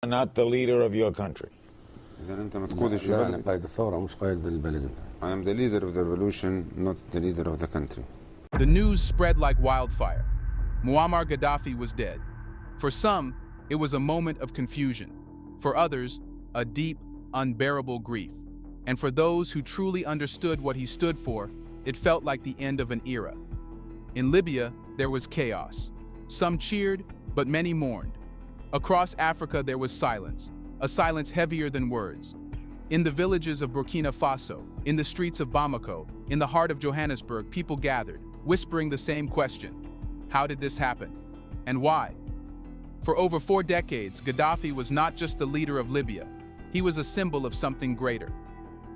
not the leader of your country. إذا أنت ما تقودش لا أنا البلد. قائد الثورة مش قائد البلد. I am the leader of the revolution, not the leader of the country. The news spread like wildfire. Muammar Gaddafi was dead. For some, it was a moment of confusion. For others, a deep, unbearable grief. And for those who truly understood what he stood for, it felt like the end of an era. In Libya, there was chaos. Some cheered, but many mourned. Across Africa, there was silence, a silence heavier than words. In the villages of Burkina Faso, in the streets of Bamako, in the heart of Johannesburg, people gathered, whispering the same question: how did this happen? And why? For over 4 decades, Gaddafi was not just the leader of Libya. He was a symbol of something greater.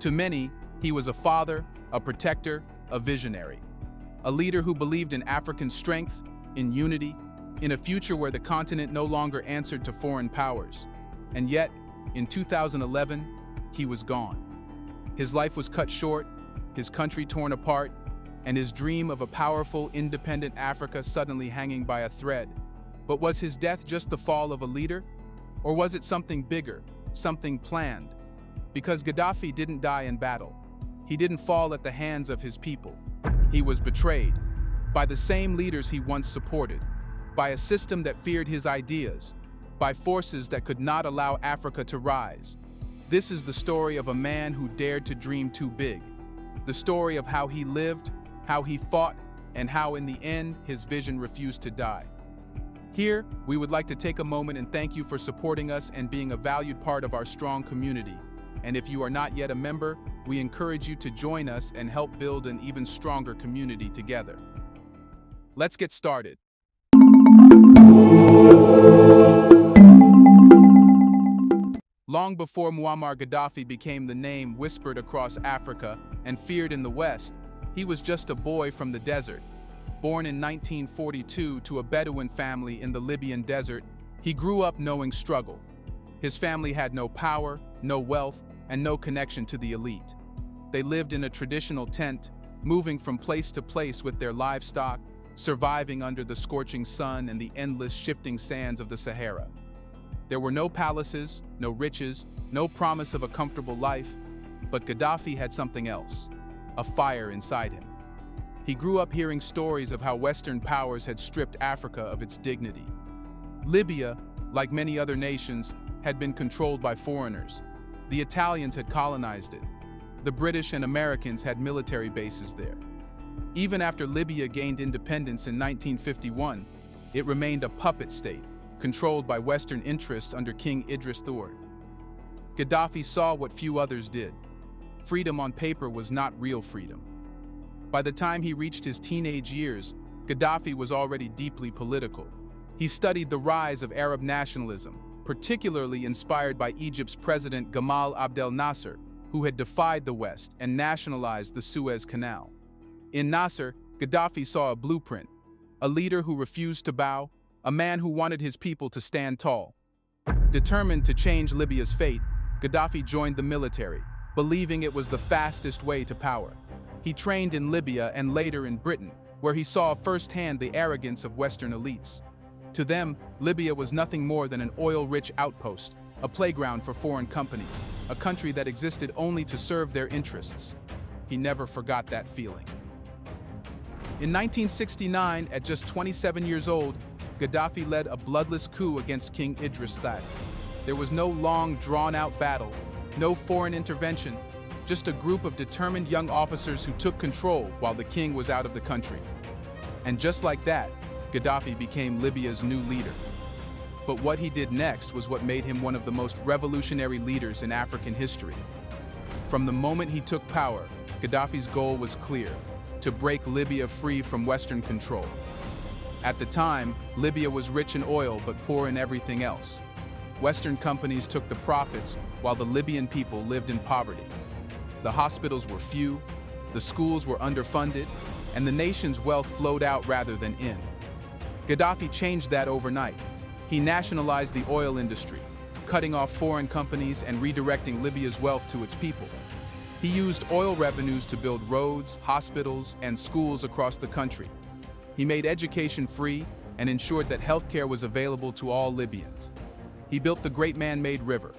To many, he was a father, a protector, a visionary. A leader who believed in African strength, in unity, in a future where the continent no longer answered to foreign powers. And yet, in 2011, he was gone. His life was cut short, his country torn apart, and his dream of a powerful, independent Africa suddenly hanging by a thread. But was his death just the fall of a leader? Or was it something bigger, something planned? Because Gaddafi didn't die in battle. He didn't fall at the hands of his people. He was betrayed by the same leaders he once supported, by a system that feared his ideas, by forces that could not allow Africa to rise. This is the story of a man who dared to dream too big. The story of how he lived, how he fought, and how in the end his vision refused to die. Here, we would like to take a moment and thank you for supporting us and being a valued part of our strong community. And if you are not yet a member, we encourage you to join us and help build an even stronger community together. Let's get started. Long before Muammar Gaddafi became the name whispered across Africa and feared in the West, he was just a boy from the desert. Born in 1942 to a Bedouin family in the Libyan desert, he grew up knowing struggle. His family had no power, no wealth, and no connection to the elite. They lived in a traditional tent, moving from place to place with their livestock, surviving under the scorching sun and the endless shifting sands of the Sahara. There were no palaces, no riches, no promise of a comfortable life, but Gaddafi had something else, a fire inside him. He grew up hearing stories of how Western powers had stripped Africa of its dignity. Libya, like many other nations, had been controlled by foreigners. The Italians had colonized it. The British and Americans had military bases there. Even after Libya gained independence in 1951, it remained a puppet state, controlled by Western interests under King Idris III. Gaddafi saw what few others did. Freedom on paper was not real freedom. By the time he reached his teenage years, Gaddafi was already deeply political. He studied the rise of Arab nationalism, particularly inspired by Egypt's President Gamal Abdel Nasser, who had defied the West and nationalized the Suez Canal. In Nasser, Gaddafi saw a blueprint, a leader who refused to bow, a man who wanted his people to stand tall. Determined to change Libya's fate, Gaddafi joined the military, believing it was the fastest way to power. He trained in Libya and later in Britain, where he saw firsthand the arrogance of Western elites. To them, Libya was nothing more than an oil-rich outpost, a playground for foreign companies, a country that existed only to serve their interests. He never forgot that feeling. In 1969, at just 27 years old, Gaddafi led a bloodless coup against King Idris III. There was no long, drawn-out battle, no foreign intervention, just a group of determined young officers who took control while the king was out of the country. And just like that, Gaddafi became Libya's new leader. But what he did next was what made him one of the most revolutionary leaders in African history. From the moment he took power, Gaddafi's goal was clear: to break Libya free from Western control. At the time, Libya was rich in oil but poor in everything else. Western companies took the profits while the Libyan people lived in poverty. The hospitals were few, the schools were underfunded, and the nation's wealth flowed out rather than in. Gaddafi changed that overnight. He nationalized the oil industry, cutting off foreign companies and redirecting Libya's wealth to its people. He used oil revenues to build roads, hospitals, and schools across the country. He made education free and ensured that healthcare was available to all Libyans. He built the Great Man-Made River,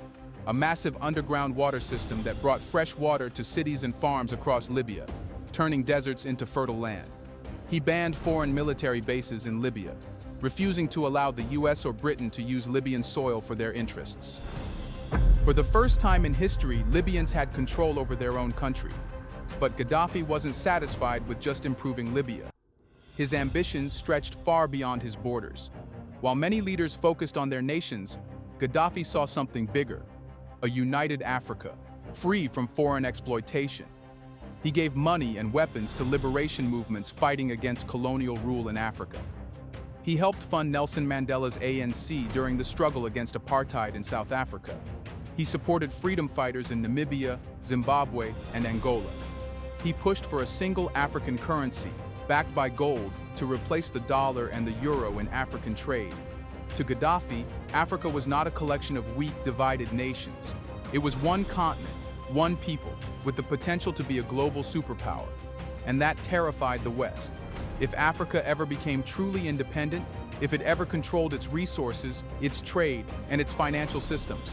a massive underground water system that brought fresh water to cities and farms across Libya, turning deserts into fertile land. He banned foreign military bases in Libya, refusing to allow the US or Britain to use Libyan soil for their interests. For the first time in history, Libyans had control over their own country. But Gaddafi wasn't satisfied with just improving Libya. His ambitions stretched far beyond his borders. While many leaders focused on their nations, Gaddafi saw something bigger: a united Africa, free from foreign exploitation. He gave money and weapons to liberation movements fighting against colonial rule in Africa. He helped fund Nelson Mandela's ANC during the struggle against apartheid in South Africa. He supported freedom fighters in Namibia, Zimbabwe, and Angola. He pushed for a single African currency, backed by gold, to replace the dollar and the euro in African trade. To Gaddafi, Africa was not a collection of weak, divided nations. It was one continent, one people, with the potential to be a global superpower. And that terrified the West. If Africa ever became truly independent, if it ever controlled its resources, its trade, and its financial systems,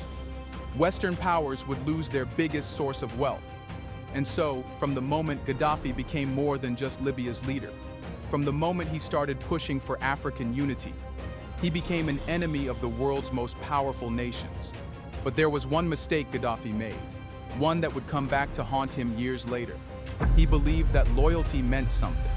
Western powers would lose their biggest source of wealth. And so, from the moment Gaddafi became more than just Libya's leader, from the moment he started pushing for African unity, he became an enemy of the world's most powerful nations. But there was one mistake Gaddafi made, one that would come back to haunt him years later. He believed that loyalty meant something.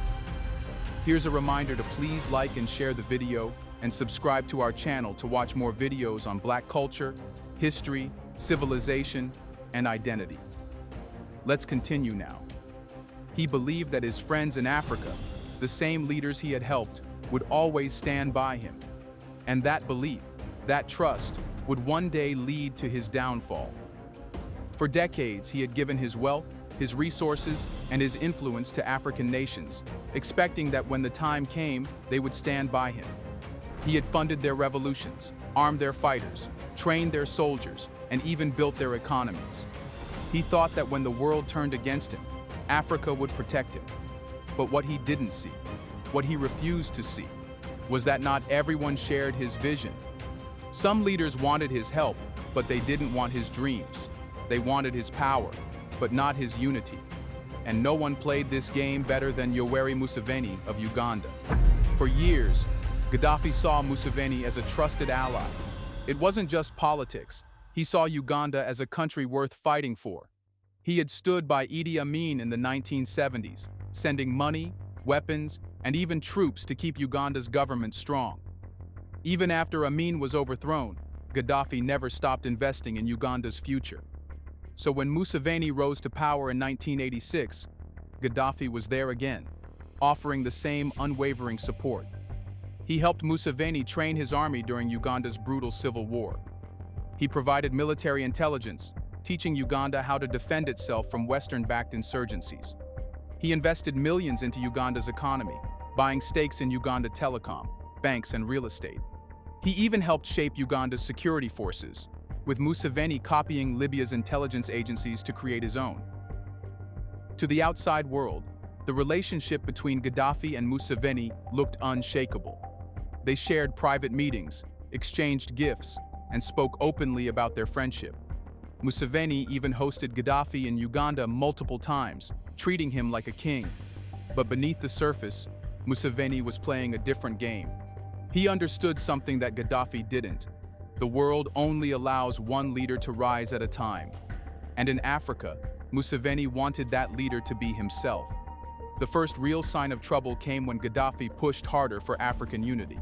Here's a reminder to please like and share the video and subscribe to our channel to watch more videos on Black culture, history, civilization, and identity. Let's continue now. He believed that his friends in Africa, the same leaders he had helped, would always stand by him. And that belief, that trust, would one day lead to his downfall. For decades, he had given his wealth, his resources, and his influence to African nations, expecting that when the time came, they would stand by him. He had funded their revolutions, armed their fighters, trained their soldiers, and even built their economies. He thought that when the world turned against him, Africa would protect him. But what he didn't see, what he refused to see, was that not everyone shared his vision. Some leaders wanted his help, but they didn't want his dreams. They wanted his power, but not his unity. And no one played this game better than Yoweri Museveni of Uganda. For years, Gaddafi saw Museveni as a trusted ally. It wasn't just politics. He saw Uganda as a country worth fighting for. He had stood by Idi Amin in the 1970s, sending money, weapons, and even troops to keep Uganda's government strong. Even after Amin was overthrown, Gaddafi never stopped investing in Uganda's future. So when Museveni rose to power in 1986, Gaddafi was there again, offering the same unwavering support. He helped Museveni train his army during Uganda's brutal civil war. He provided military intelligence, teaching Uganda how to defend itself from Western-backed insurgencies. He invested millions into Uganda's economy, buying stakes in Uganda Telecom, banks, and real estate. He even helped shape Uganda's security forces, with Museveni copying Libya's intelligence agencies to create his own. To the outside world, the relationship between Gaddafi and Museveni looked unshakable. They shared private meetings, exchanged gifts, and spoke openly about their friendship. Museveni even hosted Gaddafi in Uganda multiple times, treating him like a king. But beneath the surface, Museveni was playing a different game. He understood something that Gaddafi didn't. The world only allows one leader to rise at a time. And in Africa, Museveni wanted that leader to be himself. The first real sign of trouble came when Gaddafi pushed harder for African unity.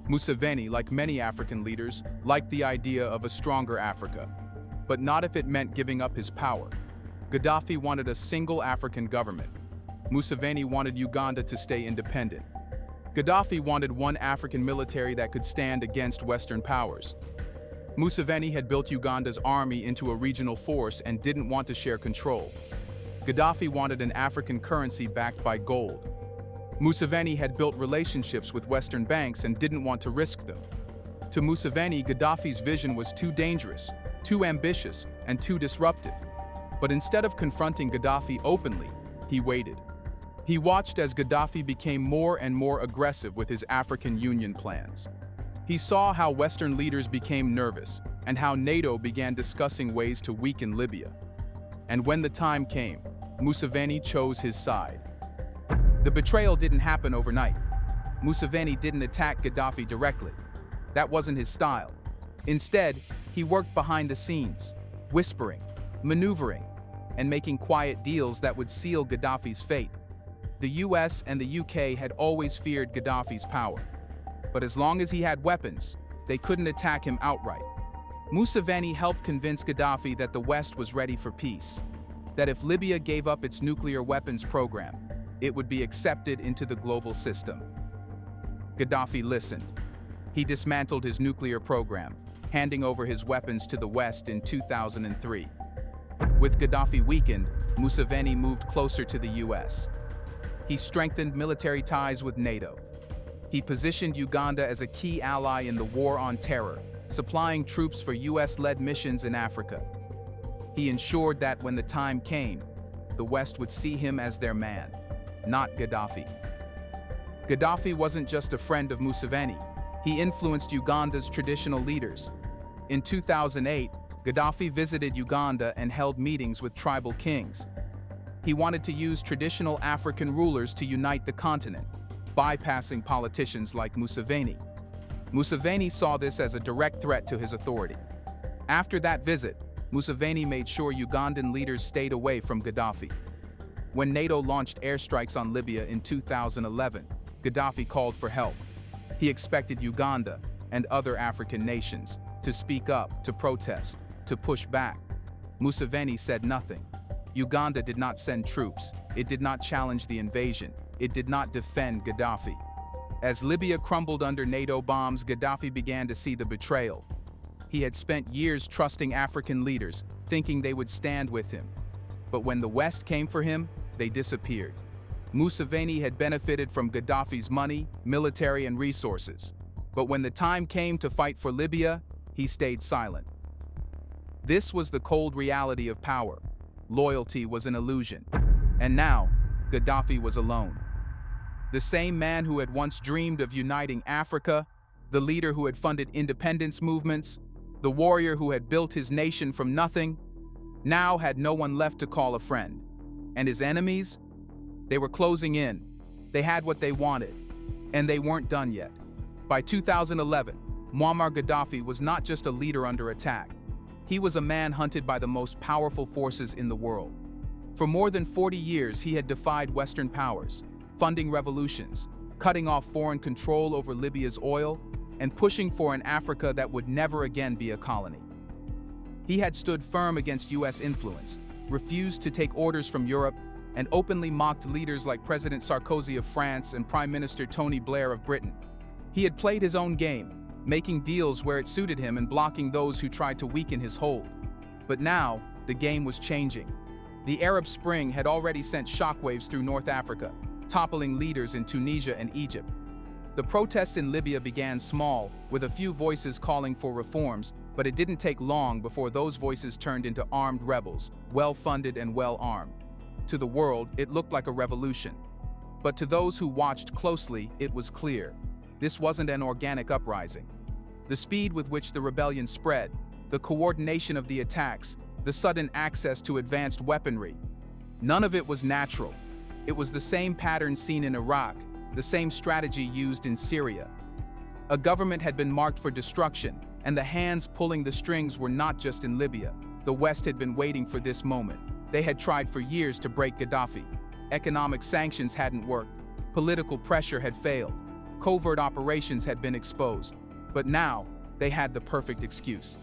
Museveni, like many African leaders, liked the idea of a stronger Africa, but not if it meant giving up his power. Gaddafi wanted a single African government. Museveni wanted Uganda to stay independent. Gaddafi wanted one African military that could stand against Western powers. Museveni had built Uganda's army into a regional force and didn't want to share control. Gaddafi wanted an African currency backed by gold. Museveni had built relationships with Western banks and didn't want to risk them. To Museveni, Gaddafi's vision was too dangerous, too ambitious, and too disruptive. But instead of confronting Gaddafi openly, he waited. He watched as Gaddafi became more and more aggressive with his African Union plans. He saw how Western leaders became nervous and how NATO began discussing ways to weaken Libya. And when the time came, Museveni chose his side. The betrayal didn't happen overnight. Museveni didn't attack Gaddafi directly. That wasn't his style. Instead, he worked behind the scenes, whispering, maneuvering, and making quiet deals that would seal Gaddafi's fate. The US and the UK had always feared Gaddafi's power. But as long as he had weapons, they couldn't attack him outright. Museveni helped convince Gaddafi that the West was ready for peace, that if Libya gave up its nuclear weapons program, it would be accepted into the global system. Gaddafi listened. He dismantled his nuclear program, handing over his weapons to the West in 2003. With Gaddafi weakened, Museveni moved closer to the US. He strengthened military ties with NATO. He positioned Uganda as a key ally in the war on terror, supplying troops for US-led missions in Africa. He ensured that when the time came, the West would see him as their man, not Gaddafi. Gaddafi wasn't just a friend of Museveni. He influenced Uganda's traditional leaders. In 2008, Gaddafi visited Uganda and held meetings with tribal kings. He wanted to use traditional African rulers to unite the continent, bypassing politicians like Museveni. Museveni saw this as a direct threat to his authority. After that visit, Museveni made sure Ugandan leaders stayed away from Gaddafi. When NATO launched airstrikes on Libya in 2011, Gaddafi called for help. He expected Uganda and other African nations to speak up, to protest, to push back. Museveni said nothing. Uganda did not send troops. It did not challenge the invasion. It did not defend Gaddafi. As Libya crumbled under NATO bombs, Gaddafi began to see the betrayal. He had spent years trusting African leaders, thinking they would stand with him. But when the West came for him, they disappeared. Museveni had benefited from Gaddafi's money, military, and resources. But when the time came to fight for Libya, he stayed silent. This was the cold reality of power. Loyalty was an illusion. And now, Gaddafi was alone. The same man who had once dreamed of uniting Africa, the leader who had funded independence movements, the warrior who had built his nation from nothing, now had no one left to call a friend. And his enemies? They were closing in. They had what they wanted. And they weren't done yet. By 2011, Muammar Gaddafi was not just a leader under attack. He was a man hunted by the most powerful forces in the world. For more than 40 years, he had defied Western powers, funding revolutions, cutting off foreign control over Libya's oil, and pushing for an Africa that would never again be a colony. He had stood firm against US influence, refused to take orders from Europe, and openly mocked leaders like President Sarkozy of France and Prime Minister Tony Blair of Britain. He had played his own game, making deals where it suited him and blocking those who tried to weaken his hold. But now, the game was changing. The Arab Spring had already sent shockwaves through North Africa, toppling leaders in Tunisia and Egypt. The protests in Libya began small, with a few voices calling for reforms, but it didn't take long before those voices turned into armed rebels, well-funded and well-armed. To the world, it looked like a revolution. But to those who watched closely, it was clear. This wasn't an organic uprising. The speed with which the rebellion spread, the coordination of the attacks, the sudden access to advanced weaponry, none of it was natural. It was the same pattern seen in Iraq, the same strategy used in Syria. A government had been marked for destruction, and the hands pulling the strings were not just in Libya. The West had been waiting for this moment. They had tried for years to break Gaddafi. Economic sanctions hadn't worked. Political pressure had failed. Covert operations had been exposed. But now, they had the perfect excuse.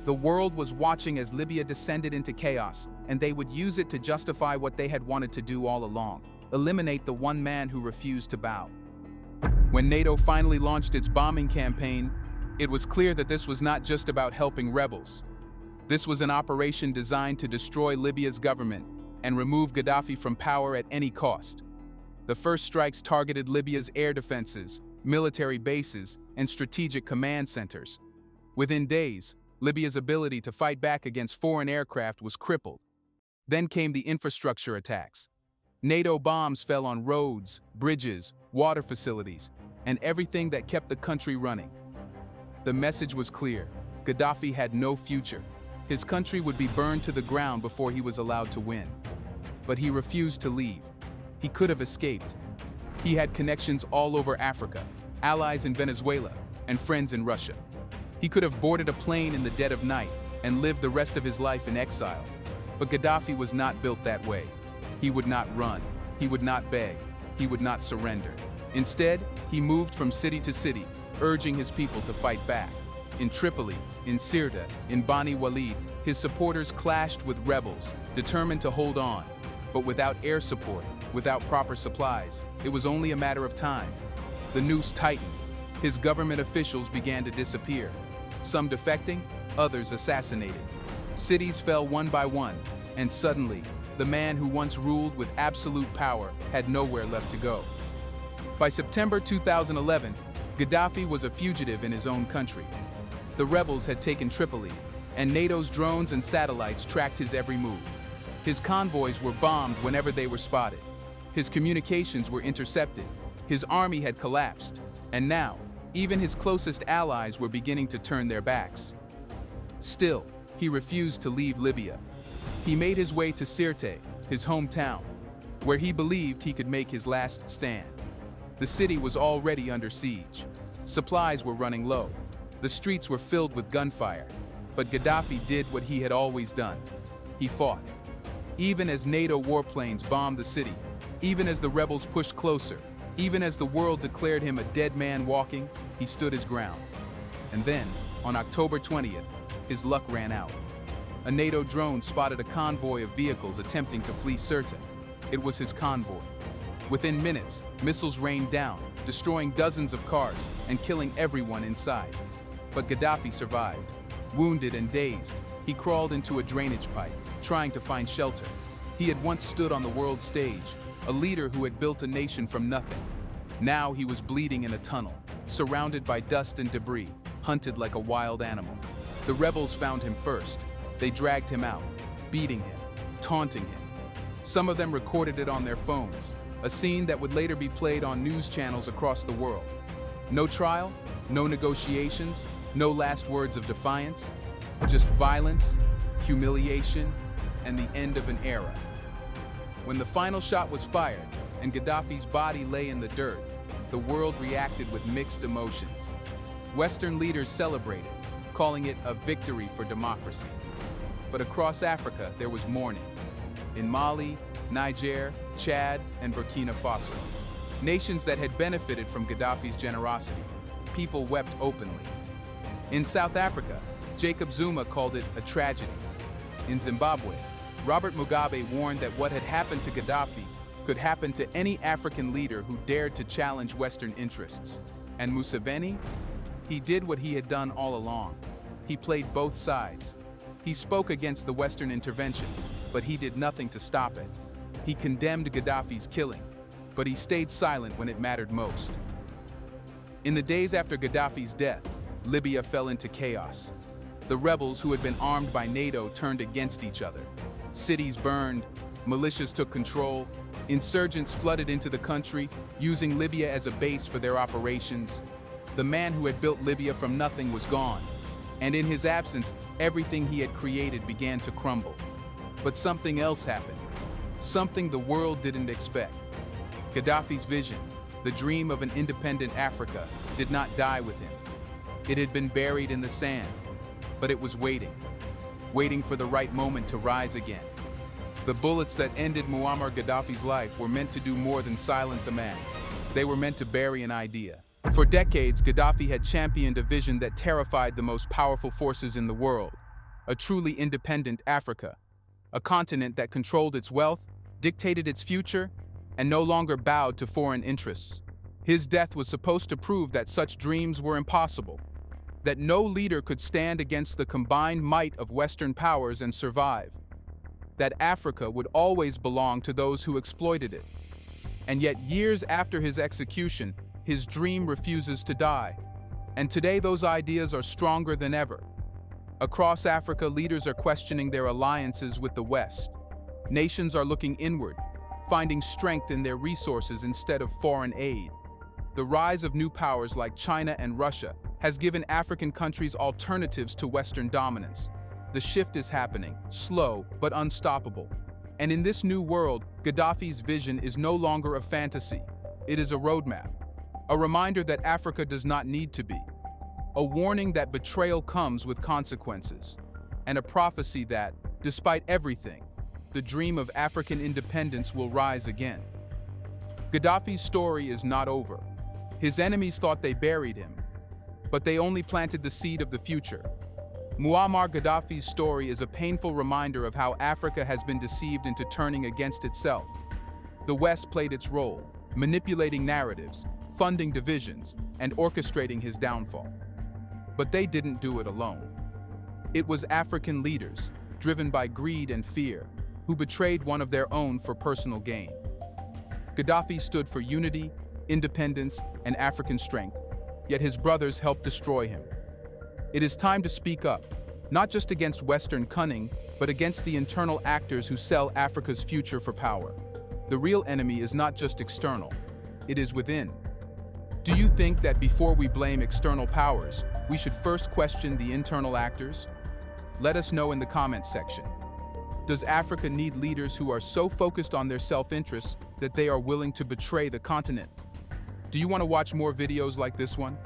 The world was watching as Libya descended into chaos, and they would use it to justify what they had wanted to do all along: eliminate the one man who refused to bow. When NATO finally launched its bombing campaign, it was clear that this was not just about helping rebels. This was an operation designed to destroy Libya's government and remove Gaddafi from power at any cost. The first strikes targeted Libya's air defenses, military bases, and strategic command centers. Within days, Libya's ability to fight back against foreign aircraft was crippled. Then came the infrastructure attacks. NATO bombs fell on roads, bridges, water facilities, and everything that kept the country running. The message was clear. Gaddafi had no future. His country would be burned to the ground before he was allowed to win. But he refused to leave. He could have escaped. He had connections all over Africa, allies in Venezuela, and friends in Russia. He could have boarded a plane in the dead of night and lived the rest of his life in exile. But Gaddafi was not built that way. He would not run. He would not beg. He would not surrender. Instead, he moved from city to city, urging his people to fight back. In Tripoli, in Sirte, in Bani Walid, his supporters clashed with rebels, determined to hold on. But without air support, without proper supplies, it was only a matter of time. The noose tightened. His government officials began to disappear. Some defecting, others assassinated. Cities fell one by one, and suddenly, the man who once ruled with absolute power had nowhere left to go. By September 2011, Gaddafi was a fugitive in his own country. The rebels had taken Tripoli, and NATO's drones and satellites tracked his every move. His convoys were bombed whenever they were spotted. His communications were intercepted. His army had collapsed, and now, even his closest allies were beginning to turn their backs. Still, he refused to leave Libya. He made his way to Sirte, his hometown, where he believed he could make his last stand. The city was already under siege. Supplies were running low. The streets were filled with gunfire. But Gaddafi did what he had always done. He fought. Even as NATO warplanes bombed the city, even as the rebels pushed closer, even as the world declared him a dead man walking, he stood his ground. And then, on October 20th, his luck ran out. A NATO drone spotted a convoy of vehicles attempting to flee Sirte. It was his convoy. Within minutes, missiles rained down, destroying dozens of cars and killing everyone inside. But Gaddafi survived. Wounded and dazed, he crawled into a drainage pipe, trying to find shelter. He had once stood on the world stage, a leader who had built a nation from nothing. Now he was bleeding in a tunnel, surrounded by dust and debris, hunted like a wild animal. The rebels found him first. They dragged him out, beating him, taunting him. Some of them recorded it on their phones, a scene that would later be played on news channels across the world. No trial, no negotiations, no last words of defiance, just violence, humiliation, and the end of an era. When the final shot was fired and Gaddafi's body lay in the dirt, the world reacted with mixed emotions. Western leaders celebrated, calling it a victory for democracy. But across Africa, there was mourning. In Mali, Niger, Chad, and Burkina Faso, nations that had benefited from Gaddafi's generosity, people wept openly. In South Africa, Jacob Zuma called it a tragedy. In Zimbabwe, Robert Mugabe warned that what had happened to Gaddafi could happen to any African leader who dared to challenge Western interests. And Museveni? He did what he had done all along. He played both sides. He spoke against the Western intervention, but he did nothing to stop it. He condemned Gaddafi's killing, but he stayed silent when it mattered most. In the days after Gaddafi's death, Libya fell into chaos. The rebels who had been armed by NATO turned against each other. Cities burned, militias took control, insurgents flooded into the country, using Libya as a base for their operations. The man who had built Libya from nothing was gone, and in his absence, everything he had created began to crumble. But something else happened, something the world didn't expect. Gaddafi's vision, the dream of an independent Africa, did not die with him. It had been buried in the sand, but it was waiting for the right moment to rise again. The bullets that ended Muammar Gaddafi's life were meant to do more than silence a man. They were meant to bury an idea. For decades, Gaddafi had championed a vision that terrified the most powerful forces in the world, a truly independent Africa, a continent that controlled its wealth, dictated its future, and no longer bowed to foreign interests. His death was supposed to prove that such dreams were impossible, that no leader could stand against the combined might of Western powers and survive, that Africa would always belong to those who exploited it. And yet, years after his execution, his dream refuses to die. And today those ideas are stronger than ever. Across Africa, leaders are questioning their alliances with the West. Nations are looking inward, finding strength in their resources instead of foreign aid. The rise of new powers like China and Russia has given African countries alternatives to Western dominance. The shift is happening, slow but unstoppable. And in this new world, Gaddafi's vision is no longer a fantasy. It is a roadmap, a reminder that Africa does not need to be, a warning that betrayal comes with consequences, and a prophecy that, despite everything, the dream of African independence will rise again. Gaddafi's story is not over. His enemies thought they buried him, but they only planted the seed of the future. Muammar Gaddafi's story is a painful reminder of how Africa has been deceived into turning against itself. The West played its role, manipulating narratives, funding divisions, and orchestrating his downfall. But they didn't do it alone. It was African leaders, driven by greed and fear, who betrayed one of their own for personal gain. Gaddafi stood for unity, independence, and African strength, yet his brothers helped destroy him. It is time to speak up, not just against Western cunning, but against the internal actors who sell Africa's future for power. The real enemy is not just external, it is within. Do you think that before we blame external powers, we should first question the internal actors? Let us know in the comments section. Does Africa need leaders who are so focused on their self-interests that they are willing to betray the continent? Do you want to watch more videos like this one?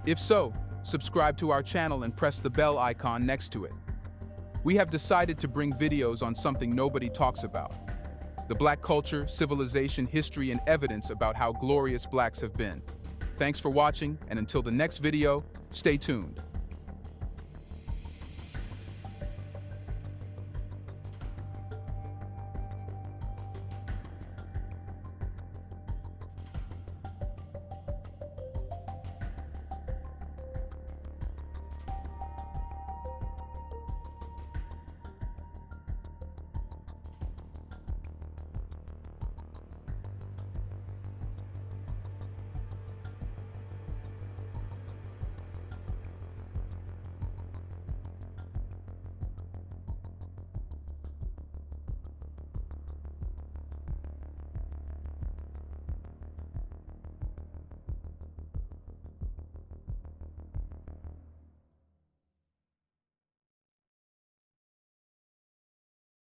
If so, subscribe to our channel and press the bell icon next to it. We have decided to bring videos on something nobody talks about: the Black culture, civilization, history, and evidence about how glorious Blacks have been. Thanks for watching, and until the next video, stay tuned.